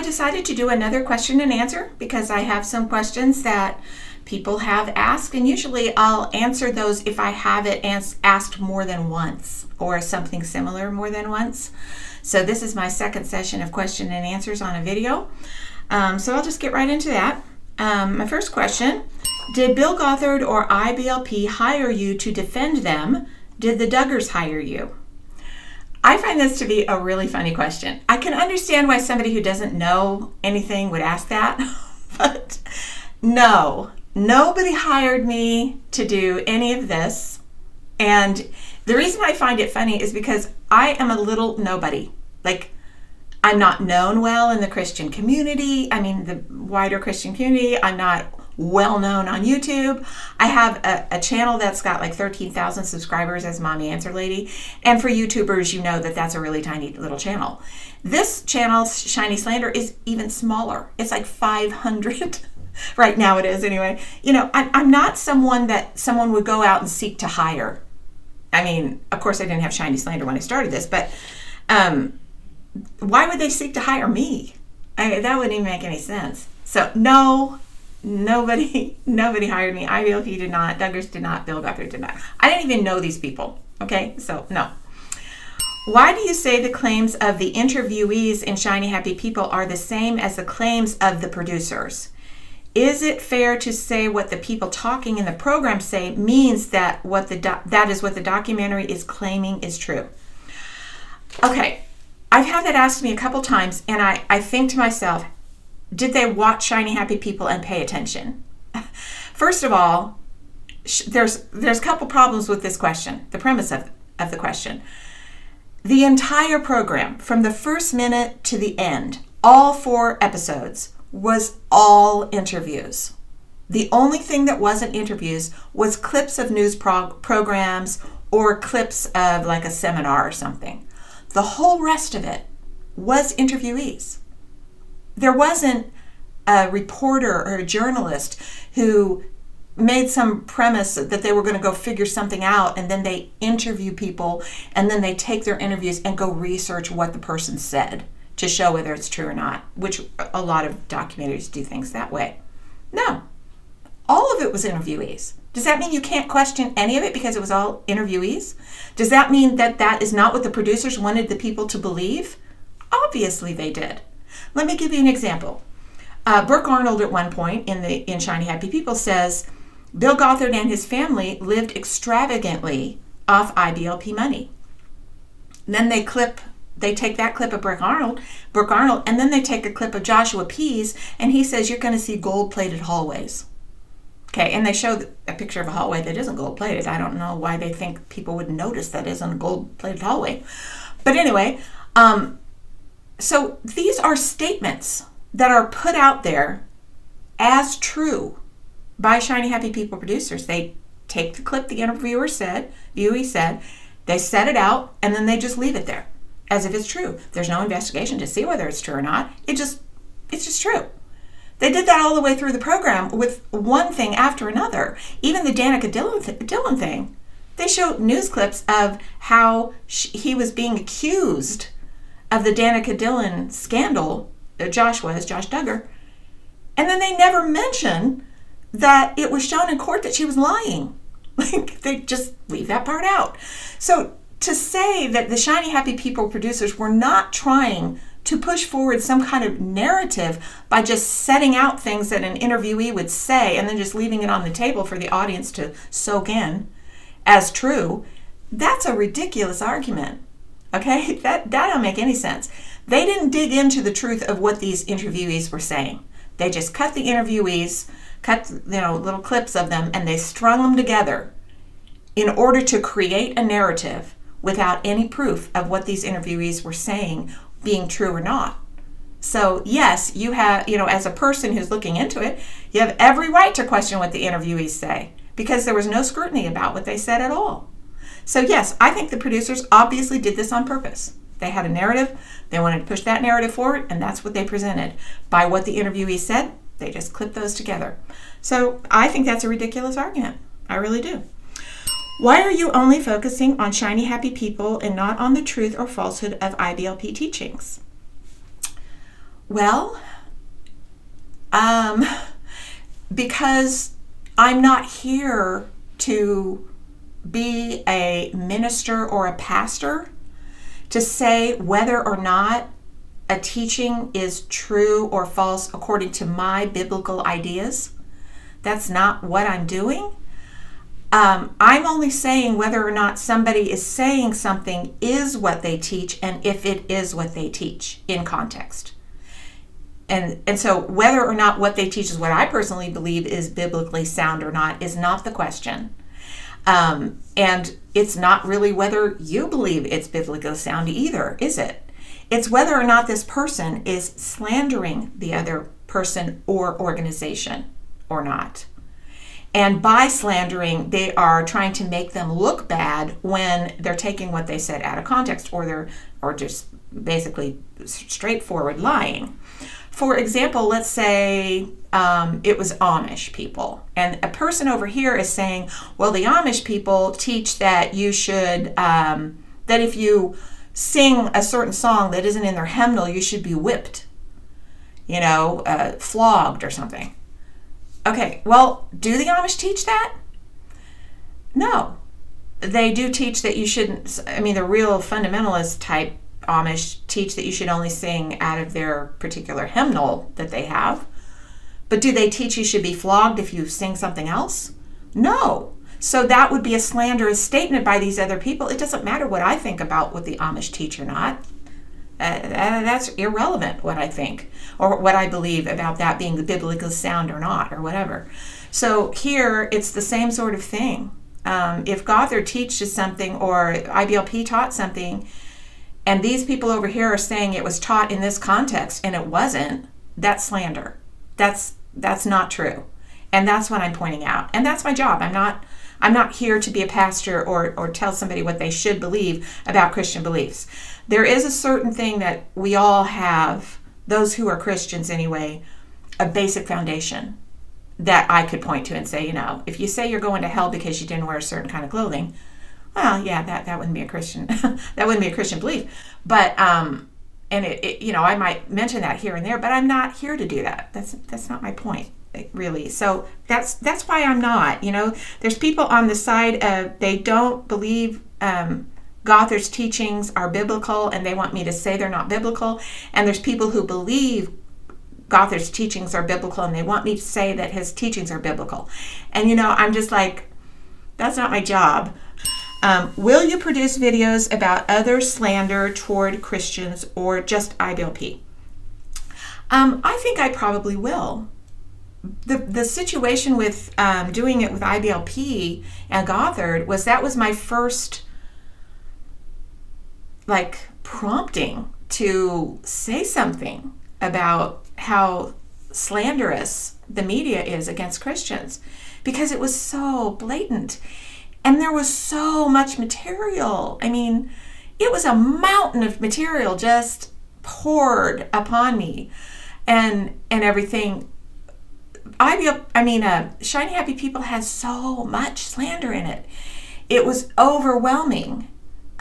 I decided to do another question and answer because I have some questions that people have asked, and usually I'll answer those if I have it asked more than once or something similar more than once. So this is my second session of question and answers on a video. So I'll just get right into that. My first question, did Bill Gothard or IBLP hire you to defend them? Did the Duggars hire you? I find this to be a really funny question. I can understand why somebody who doesn't know anything would ask that, but no, nobody hired me to do any of this. And the reason I find it funny is because I am a little nobody. Like, I'm not known well in the Christian community. I mean, the wider Christian community. I'm not well known on YouTube. I have a channel that's got like 13,000 subscribers as Mommy Answer Lady. And for YouTubers, you know that that's a really tiny little channel. This channel, Shiny Slander, is even smaller. It's like 500. Right now it is anyway. You know, I'm not someone that someone would go out and seek to hire. I mean, of course I didn't have Shiny Slander when I started this, but why would they seek to hire me? That wouldn't even make any sense. So no, nobody hired me. IBLP did not, Duggars did not, Bill Gothard did not. I didn't even know these people, okay? So no. Why do you say the claims of the interviewees in Shiny Happy People are the same as the claims of the producers? Is it fair to say what the people talking in the program say means that that is what the documentary is claiming is true? Okay, I've had that asked me a couple times, and I think to myself, did they watch Shiny Happy People and pay attention? First of all, there's a couple problems with this question, the premise of the question. The entire program, from the first minute to the end, all 4 episodes, was all interviews. The only thing that wasn't interviews was clips of news programs or clips of like a seminar or something. The whole rest of it was interviewees. There wasn't a reporter or a journalist who made some premise that they were going to go figure something out, and then they interview people, and then they take their interviews and go research what the person said to show whether it's true or not, which a lot of documentaries do things that way. No, all of it was interviewees. Does that mean you can't question any of it because it was all interviewees? Does that mean that that is not what the producers wanted the people to believe? Obviously they did. Let me give you an example. Brooke Arnold at one point in Shiny Happy People says, Bill Gothard and his family lived extravagantly off IBLP money. And then they take that clip of Brooke Arnold, and then they take a clip of Joshua Pease, and he says, you're going to see gold-plated hallways. Okay, and they show a picture of a hallway that isn't gold-plated. I don't know why they think people would notice that isn't a gold-plated hallway. But anyway, so these are statements that are put out there as true by Shiny Happy People producers. They take the clip the interviewer said, they set it out, and then they just leave it there as if it's true. There's no investigation to see whether it's true or not. It's just true. They did that all the way through the program with one thing after another. Even the Danica Dillon thing. They showed news clips of how he was being accused of the Danica Dillon scandal, Josh Duggar, and then they never mention that it was shown in court that she was lying. Like, they just leave that part out. So to say that the Shiny Happy People producers were not trying to push forward some kind of narrative by just setting out things that an interviewee would say and then just leaving it on the table for the audience to soak in as true, that's a ridiculous argument. Okay, that don't make any sense. They didn't dig into the truth of what these interviewees were saying. They just cut the interviewees, little clips of them, and they strung them together in order to create a narrative without any proof of what these interviewees were saying being true or not. So yes, you have, as a person who's looking into it, you have every right to question what the interviewees say because there was no scrutiny about what they said at all. So yes, I think the producers obviously did this on purpose. They had a narrative, they wanted to push that narrative forward, and that's what they presented. By what the interviewees said, they just clipped those together. So I think that's a ridiculous argument. I really do. Why are you only focusing on Shiny Happy People and not on the truth or falsehood of IBLP teachings? Well, because I'm not here to be a minister or a pastor to say whether or not a teaching is true or false according to my biblical ideas. That's not what I'm doing. I'm only saying whether or not somebody is saying something is what they teach and if it is what they teach in context. And so whether or not what they teach is what I personally believe is biblically sound or not is not the question. And it's not really whether you believe it's biblically sound either, is it? It's whether or not this person is slandering the other person or organization or not. And by slandering, they are trying to make them look bad when they're taking what they said out of context, or just basically straightforward lying. For example, let's say it was Amish people, and a person over here is saying, well, the Amish people teach that you should, that if you sing a certain song that isn't in their hymnal, you should be whipped, flogged or something. Okay, well, do the Amish teach that? No. They do teach that you shouldn't, the real fundamentalist type Amish teach that you should only sing out of their particular hymnal that they have. But do they teach you should be flogged if you sing something else? No. So that would be a slanderous statement by these other people. It doesn't matter what I think about what the Amish teach or not. That's irrelevant, what I think, or what I believe about that being the biblical sound or not, or whatever. So here, it's the same sort of thing. If Gothard teaches something, or IBLP taught something, and these people over here are saying it was taught in this context, and it wasn't, that's slander. That's not true. And that's what I'm pointing out. And that's my job. I'm not here to be a pastor or tell somebody what they should believe about Christian beliefs. There is a certain thing that we all have, those who are Christians anyway, a basic foundation that I could point to and say, if you say you're going to hell because you didn't wear a certain kind of clothing, well, yeah, that wouldn't be a Christian, that wouldn't be a Christian belief. But, and I might mention that here and there, but I'm not here to do that. That's not my point, really. So that's why I'm not, there's people on the side of, they don't believe, Gothard's teachings are biblical, and they want me to say they're not biblical. And there's people who believe Gothard's teachings are biblical, and they want me to say that his teachings are biblical. And I'm just like, that's not my job. Will you produce videos about other slander toward Christians or just IBLP? I think I probably will. The situation with doing it with IBLP and Gothard was my first prompting to say something about how slanderous the media is against Christians, because it was so blatant and there was so much material. It was a mountain of material just poured upon me and everything. Shiny Happy People has so much slander in it. It was overwhelming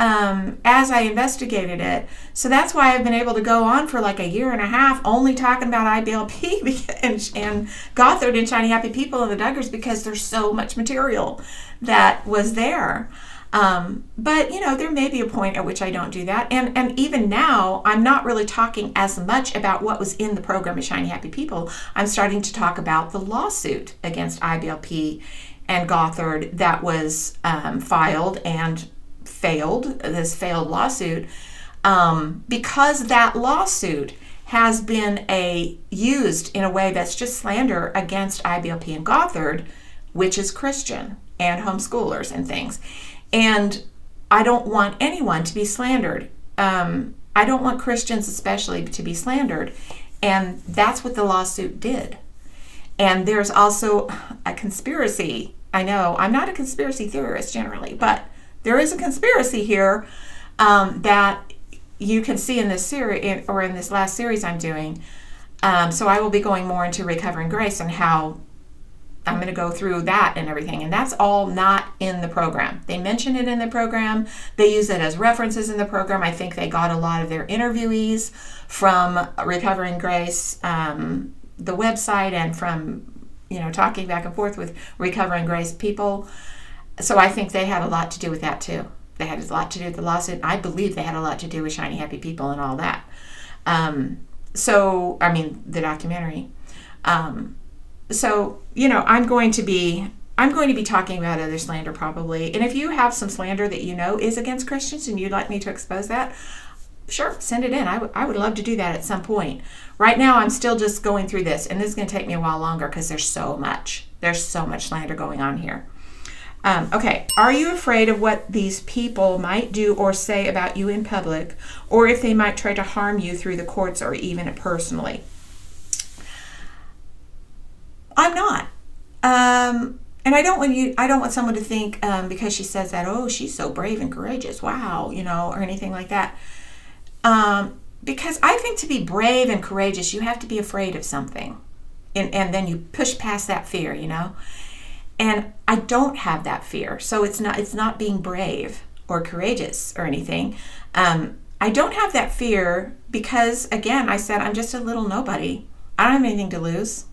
as I investigated it. So that's why I've been able to go on for a year and a half only talking about IBLP and Gothard and Shiny Happy People and the Duggars, because there's so much material that was there. But there may be a point at which I don't do that. And even now, I'm not really talking as much about what was in the program of Shiny Happy People. I'm starting to talk about the lawsuit against IBLP and Gothard that was filed and failed, this failed lawsuit, because that lawsuit has been used in a way that's just slander against IBLP and Gothard, which is Christian and homeschoolers and things. And I don't want anyone to be slandered. I don't want Christians especially to be slandered. And that's what the lawsuit did. And there's also a conspiracy. I know I'm not a conspiracy theorist generally, but there is a conspiracy here that you can see in this series, or in this last series I'm doing. So I will be going more into Recovering Grace and how I'm going to go through that and everything. And that's all not in the program. They mention it in the program. They use it as references in the program. I think they got a lot of their interviewees from Recovering Grace, the website, and from, talking back and forth with Recovering Grace people. So I think they had a lot to do with that too. They had a lot to do with the lawsuit. I believe they had a lot to do with Shiny Happy People and all that. The documentary. I'm going to be talking about other slander probably. And if you have some slander that is against Christians and you'd like me to expose that, sure, send it in. I would love to do that at some point. Right now, I'm still just going through this, and this is going to take me a while longer because there's so much slander going on here. Okay, are you afraid of what these people might do or say about you in public, or if they might try to harm you through the courts or even personally? I'm not. And I don't want someone to think because she says that, oh, she's so brave and courageous, wow, or anything like that. Because I think to be brave and courageous, you have to be afraid of something. And then you push past that fear, And I don't have that fear. So it's not being brave or courageous or anything. I don't have that fear because, again, I said I'm just a little nobody. I don't have anything to lose.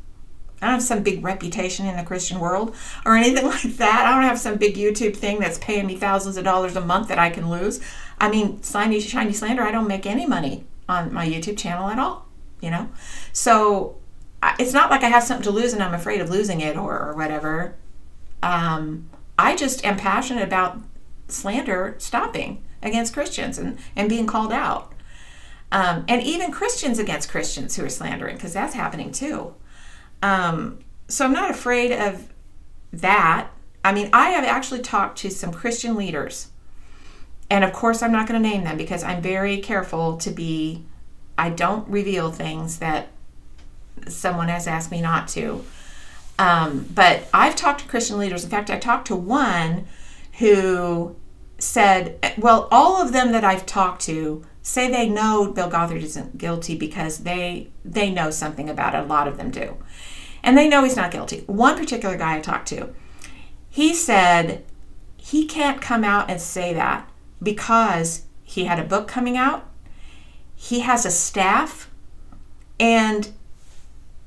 I don't have some big reputation in the Christian world or anything like that. I don't have some big YouTube thing that's paying me thousands of dollars a month that I can lose. I mean, Shiny Slander, I don't make any money on my YouTube channel at all, So it's not like I have something to lose and I'm afraid of losing it or whatever. I just am passionate about slander stopping against Christians and being called out. And even Christians against Christians who are slandering, because that's happening too. So I'm not afraid of that. I mean, I have actually talked to some Christian leaders, and of course I'm not going to name them because I'm very careful I don't reveal things that someone has asked me not to. But I've talked to Christian leaders. In fact, I talked to one who said, well, all of them that I've talked to say they know Bill Gothard isn't guilty because they know something about it. A lot of them do. And they know he's not guilty. One particular guy I talked to, he said he can't come out and say that because he had a book coming out. He has a staff. And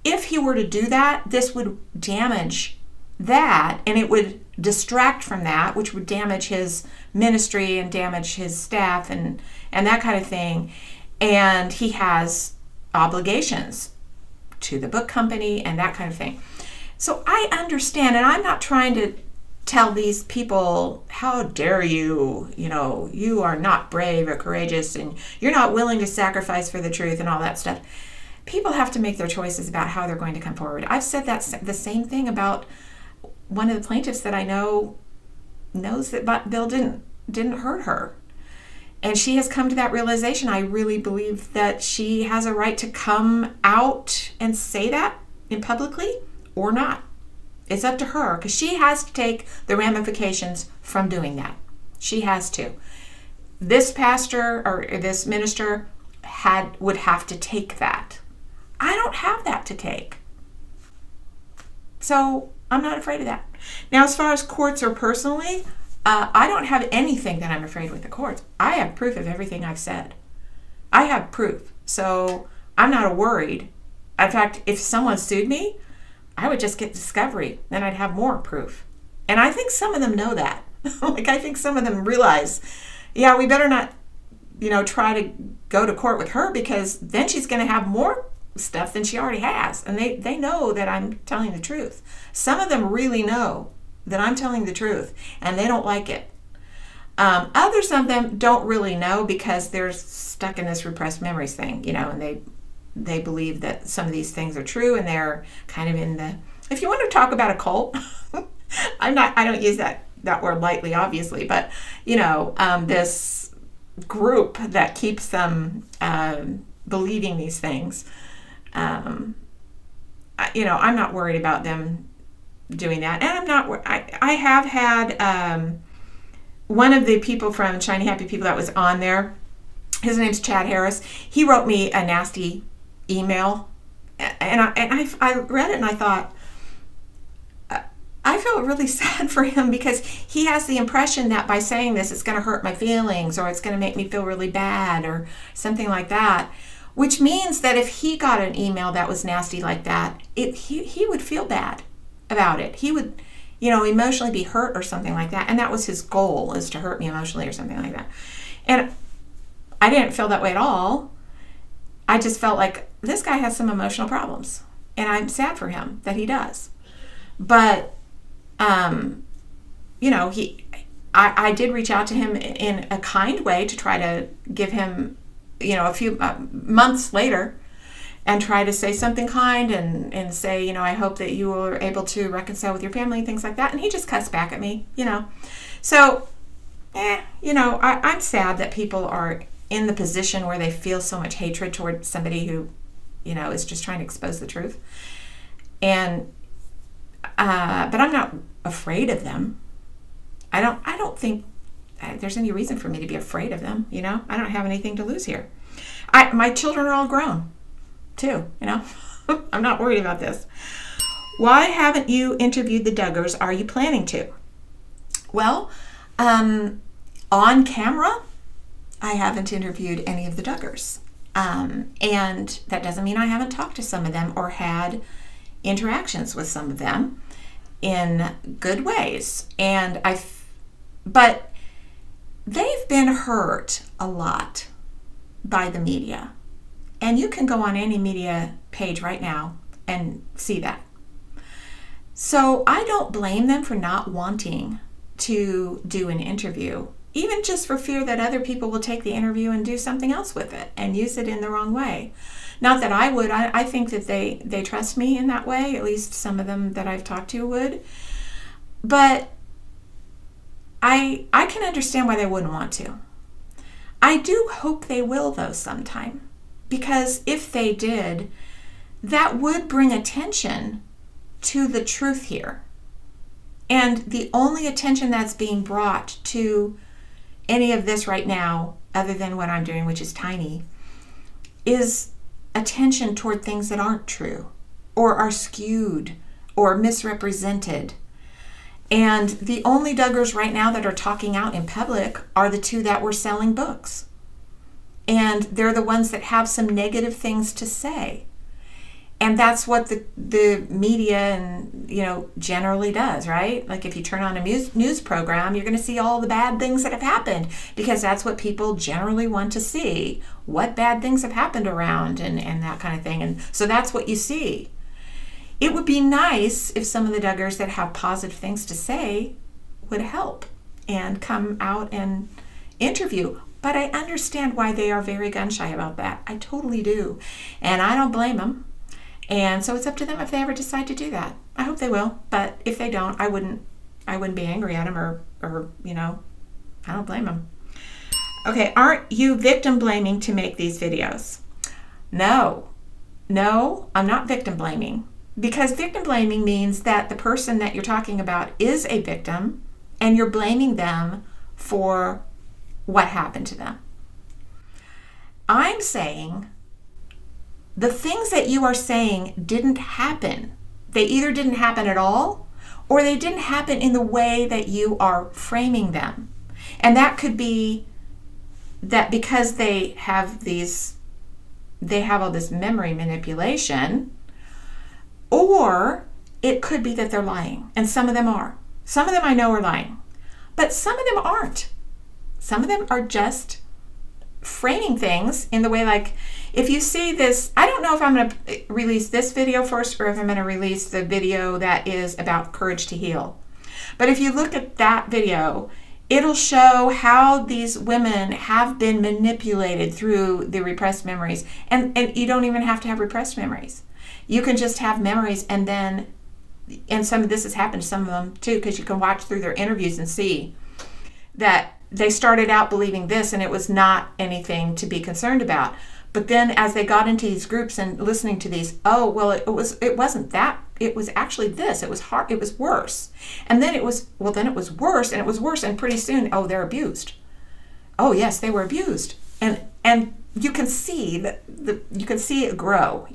if he were to do that, this would damage that, and it would distract from that, which would damage his ministry and damage his staff and that kind of thing. And he has obligations to the book company and that kind of thing. So I understand, and I'm not trying to tell these people, how dare you, you are not brave or courageous and you're not willing to sacrifice for the truth and all that stuff. People have to make their choices about how they're going to come forward. I've said that the same thing about one of the plaintiffs that I knows that Bill didn't hurt her. And she has come to that realization. I really believe that she has a right to come out and say that publicly or not. It's up to her because she has to take the ramifications from doing that. She has to. This pastor or this minister would have to take that. I don't have that to take. So I'm not afraid of that. Now, as far as courts or personally, I don't have anything that I'm afraid with the courts. I have proof of everything I've said. I have proof. So I'm not worried. In fact, if someone sued me, I would just get discovery. Then I'd have more proof. And I think some of them know that. I think some of them realize, yeah, we better not, try to go to court with her because then she's going to have more stuff than she already has. And they know that I'm telling the truth. Some of them really know that I'm telling the truth and they don't like it. Others of them don't really know because they're stuck in this repressed memories thing, and they believe that some of these things are true and they're kind of in the, if you want to talk about a cult, I don't use that word lightly, obviously, but this group that keeps them believing these things. I'm not worried about them doing that, and I'm not. I have had one of the people from Shiny Happy People that was on there. His name's Chad Harris. He wrote me a nasty email, and I read it and I thought, feel really sad for him because he has the impression that by saying this, it's going to hurt my feelings or it's going to make me feel really bad or something like that, which means that if he got an email that was nasty like that, he would feel bad about it. He would, emotionally be hurt or something like that. And that was his goal, is to hurt me emotionally or something like that. And I didn't feel that way at all. I just felt like this guy has some emotional problems. And I'm sad for him that he does. But, I did reach out to him in a kind way to try to give him, a few months later, and try to say something kind and say, I hope that you were able to reconcile with your family and things like that. And he just cussed back at me, So, I'm sad that people are in the position where they feel so much hatred toward somebody who, is just trying to expose the truth. And, but I'm not afraid of them. I don't think there's any reason for me to be afraid of them. I don't have anything to lose here. My children are all grown too, I'm not worried about this. Why haven't you interviewed the Duggars? Are you planning to? Well, on camera, I haven't interviewed any of the Duggars. And that doesn't mean I haven't talked to some of them or had interactions with some of them in good ways. But they've been hurt a lot by the media. And you can go on any media page right now and see that. So I don't blame them for not wanting to do an interview, even just for fear that other people will take the interview and do something else with it and use it in the wrong way. Not that I would. I think that they trust me in that way, at least some of them that I've talked to would. But I can understand why they wouldn't want to. I do hope they will, though, sometime. Because if they did, that would bring attention to the truth here. And the only attention that's being brought to any of this right now, other than what I'm doing, which is tiny, is attention toward things that aren't true or are skewed or misrepresented. And the only Duggars right now that are talking out in public are the two that were selling books. And they're the ones that have some negative things to say. And that's what the media and generally does, right? Like if you turn on a news program, you're going to see all the bad things that have happened because that's what people generally want to see. What bad things have happened around and that kind of thing. And so that's what you see. It would be nice if some of the Duggars that have positive things to say would help and come out and interview. But I understand why they are very gun-shy about that. I totally do. And I don't blame them. And so it's up to them if they ever decide to do that. I hope they will. But if they don't, I wouldn't be angry at them or I don't blame them. Okay, aren't you victim blaming to make these videos? No, I'm not victim blaming. Because victim blaming means that the person that you're talking about is a victim and you're blaming them for what happened to them. I'm saying the things that you are saying didn't happen. They either didn't happen at all or they didn't happen in the way that you are framing them. And that could be that because they have all this memory manipulation, or it could be that they're lying. And some of them are. Some of them I know are lying. But some of them aren't. Some of them are just framing things in the way like, if you see this, I don't know if I'm going to release this video first or if I'm going to release the video that is about courage to heal. But if you look at that video, it'll show how these women have been manipulated through the repressed memories. And you don't even have to have repressed memories. You can just have memories and some of this has happened to some of them too, because you can watch through their interviews and see that they started out believing this and it was not anything to be concerned about. But then as they got into these groups and listening to these, it wasn't that. It was actually this. It was hard. It was worse. And then it was worse and it was worse. And pretty soon, they're abused. Oh yes, they were abused. And you can see you can see it grow,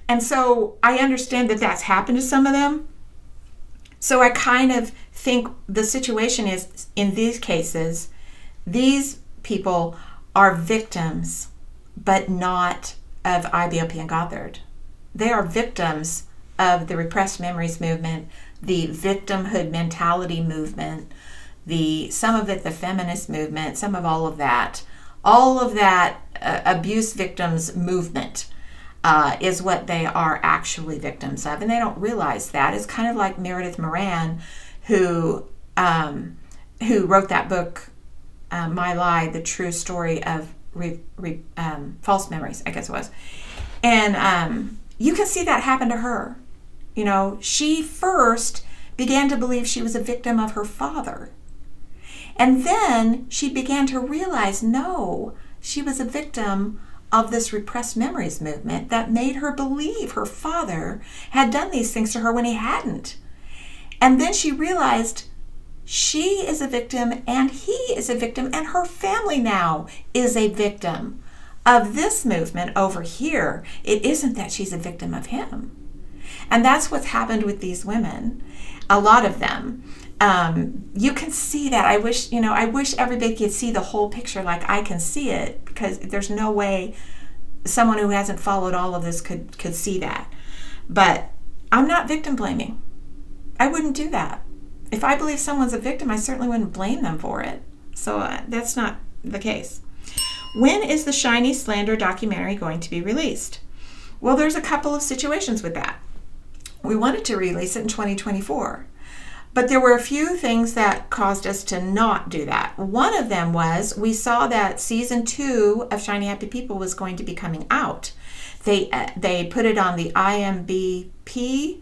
And so I understand that that's happened to some of them. So I kind of think the situation is, in these cases, these people are victims, but not of IBLP and Gothard. They are victims of the repressed memories movement, the victimhood mentality movement, some of it the feminist movement, some of all of that abuse victims movement is what they are actually victims of, and they don't realize that. It's kind of like Meredith Moran, who wrote that book, My Lie: The True Story of False Memories, I guess it was. And you can see that happen to her. She first began to believe she was a victim of her father. And then she began to realize, no, she was a victim of this repressed memories movement that made her believe her father had done these things to her when he hadn't. And then she realized she is a victim and he is a victim, and her family now is a victim of this movement over here. It isn't that she's a victim of him. And that's what's happened with these women, a lot of them. You can see that. I wish everybody could see the whole picture like I can see it, because there's no way someone who hasn't followed all of this could see that. But I'm not victim blaming. I wouldn't do that. If I believe someone's a victim, I certainly wouldn't blame them for it. So that's not the case. When is the Shiny Slander documentary going to be released? Well, there's a couple of situations with that. We wanted to release it in 2024. But there were a few things that caused us to not do that. One of them was we saw that season 2 of Shiny Happy People was going to be coming out. They put it on the IBLP,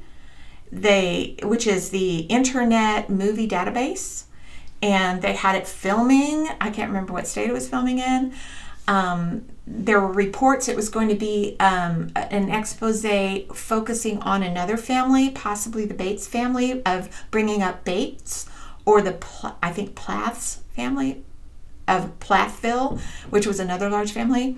which is the Internet Movie Database, and they had it filming. I can't remember what state it was filming in. There were reports it was going to be an expose focusing on another family, possibly the Bates family, of bringing up Bates, or the Plath's family of Plathville, which was another large family.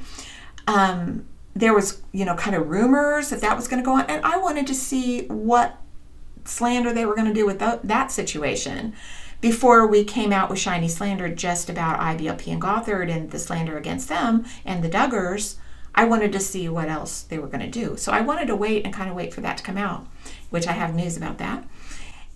There was, kind of rumors that was going to go on, and I wanted to see what slander they were going to do with that situation before we came out with Shiny Slander just about IBLP and Gothard and the slander against them and the Duggars. I wanted to see what else they were going to do. So I wanted to wait for that to come out, which I have news about that.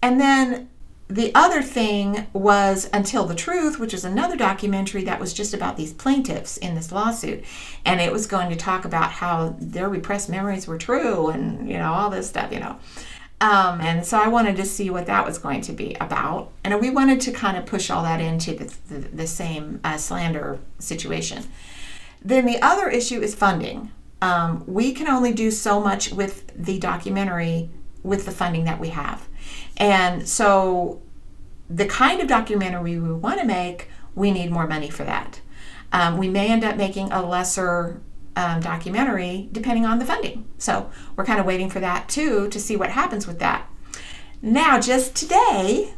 And then the other thing was Until the Truth, which is another documentary that was just about these plaintiffs in this lawsuit. And it was going to talk about how their repressed memories were true and, all this stuff, And so I wanted to see what that was going to be about. And we wanted to kind of push all that into the same slander situation. Then the other issue is funding. We can only do so much with the documentary with the funding that we have. And so the kind of documentary we want to make, we need more money for that. We may end up making a lesser documentary depending on the funding. So we're kind of waiting for that too, to see what happens with that. Now, just today,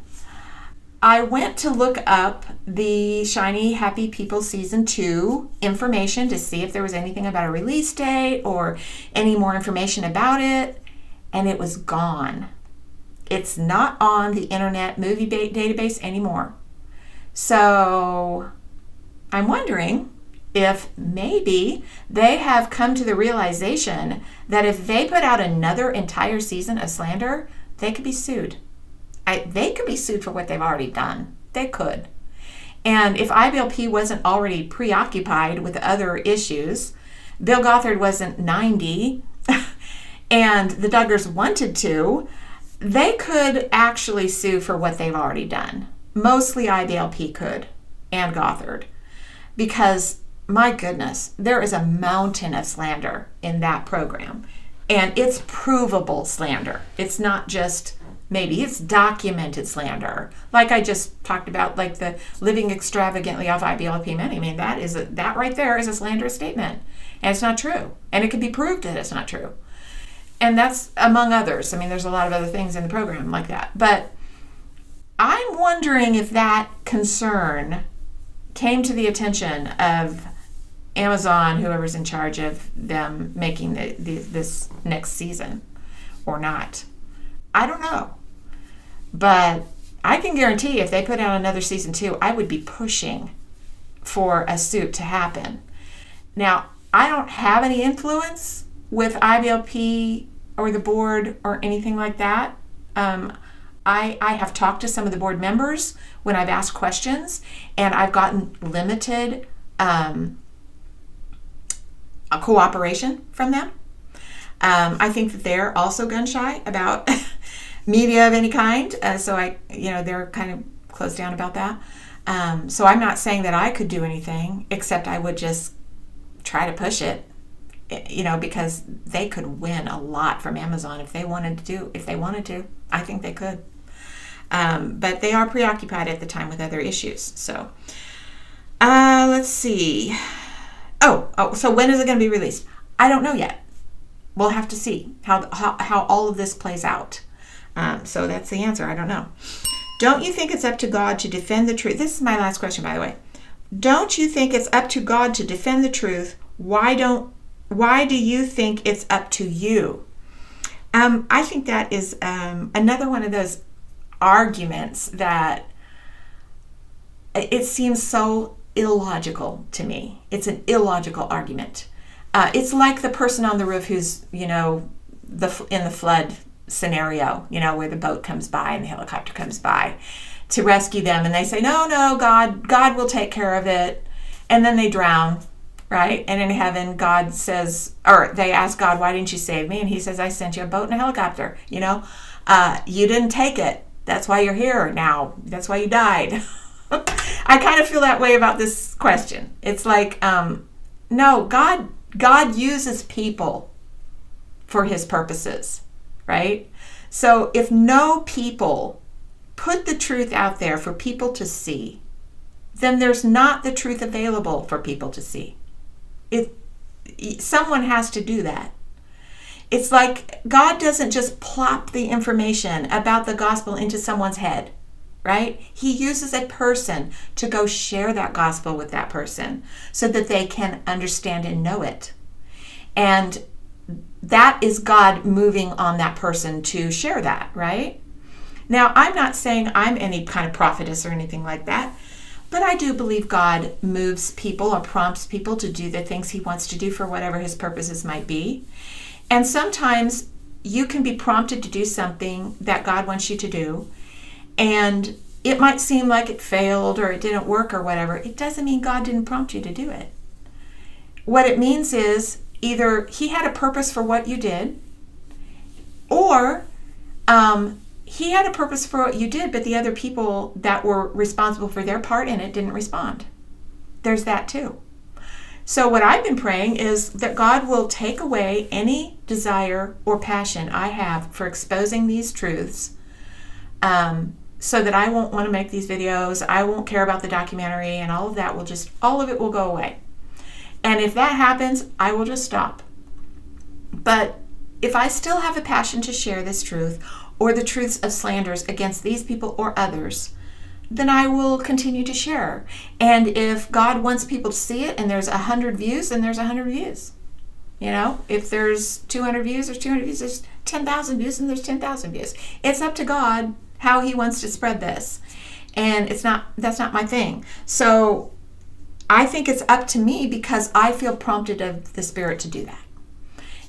I went to look up the Shiny Happy People Season 2 information to see if there was anything about a release date or any more information about it, and it was gone. It's not on the Internet Movie Database anymore. So I'm wondering if maybe they have come to the realization that if they put out another entire season of slander, they could be sued. They could be sued for what they've already done. They could. And if IBLP wasn't already preoccupied with other issues, Bill Gothard wasn't 90, and the Duggars wanted to, they could actually sue for what they've already done. Mostly IBLP could, and Gothard, because my goodness, there is a mountain of slander in that program. And it's provable slander. It's not just maybe, it's documented slander. Like I just talked about, like the living extravagantly off IBLP money. I mean, that right there is a slanderous statement. And it's not true. And it can be proved that it's not true. And that's among others. I mean, there's a lot of other things in the program like that. But I'm wondering if that concern came to the attention of Amazon, whoever's in charge of them making this next season, or not. I don't know. But I can guarantee if they put out another season 2, I would be pushing for a suit to happen. Now, I don't have any influence with IBLP or the board or anything like that. I have talked to some of the board members when I've asked questions, and I've gotten limited cooperation from them. I think that they're also gun shy about media of any kind, so they're kind of closed down about that. So I'm not saying that I could do anything, except I would just try to push it, because they could win a lot from Amazon if they wanted to. I think they could. But they are preoccupied at the time with other issues. So let's see. So when is it going to be released? I don't know yet. We'll have to see how all of this plays out. So that's the answer. I don't know. Don't you think it's up to God to defend the truth? This is my last question, by the way. Don't you think it's up to God to defend the truth? Why do you think it's up to you? I think that is another one of those arguments that it seems so illogical to me. It's an illogical argument. It's like the person on the roof who's, in the flood scenario, where the boat comes by and the helicopter comes by to rescue them, and they say, no, God will take care of it, and then they drown, right? And in heaven, God says, or they ask God, why didn't you save me? And he says, I sent you a boat and a helicopter. You didn't take it. That's why you're here now. That's why you died. I kind of feel that way about this question. It's like, no, God uses people for his purposes, right? So if no people put the truth out there for people to see, then there's not the truth available for people to see. Someone has to do that. It's like God doesn't just plop the information about the gospel into someone's head, right? He uses a person to go share that gospel with that person so that they can understand and know it. And that is God moving on that person to share that, right? Now, I'm not saying I'm any kind of prophetess or anything like that, but I do believe God moves people or prompts people to do the things he wants to do for whatever his purposes might be. And sometimes you can be prompted to do something that God wants you to do, and it might seem like it failed or it didn't work or whatever. It doesn't mean God didn't prompt you to do it. What it means is either he had a purpose for what you did, or he had a purpose for what you did, but the other people that were responsible for their part in it didn't respond. There's that too. So what I've been praying is that God will take away any desire or passion I have for exposing these truths, so that I won't want to make these videos. I won't care about the documentary, and all of it will go away. And if that happens, I will just stop. But if I still have a passion to share this truth, or the truths of slanders against these people or others, then I will continue to share. And if God wants people to see it and there's 100 views, then there's 100 views. If there's 200 views, there's 200 views. There's 10,000 views, and there's 10,000 views. It's up to God how he wants to spread this. And that's not my thing. So I think it's up to me because I feel prompted of the Spirit to do that.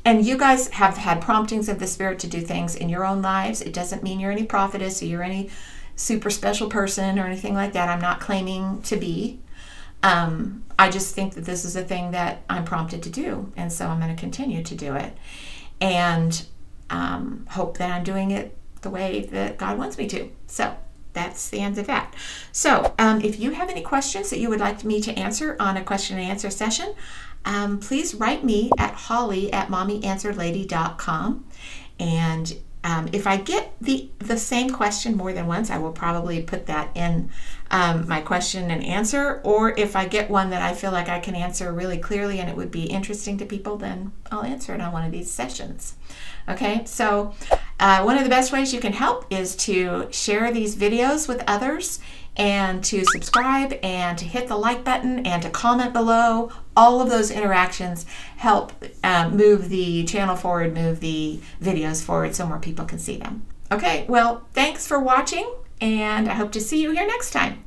And you guys have had promptings of the Spirit to do things in your own lives. It doesn't mean you're any prophetess or you're any super special person or anything like that. I'm not claiming to be. I just think that this is a thing that I'm prompted to do. And so I'm going to continue to do it. And hope that I'm doing it the way that God wants me to. So that's the end of that. So if you have any questions that you would like me to answer on a question and answer session, please write me at holly@mommyanswerlady.com. And if I get the same question more than once, I will probably put that in my question and answer. Or if I get one that I feel like I can answer really clearly and it would be interesting to people, then I'll answer it on one of these sessions. Okay, so one of the best ways you can help is to share these videos with others, and to subscribe, and to hit the like button, and to comment below. All of those interactions help move the channel forward, move the videos forward so more people can see them. Okay, well, thanks for watching, and I hope to see you here next time.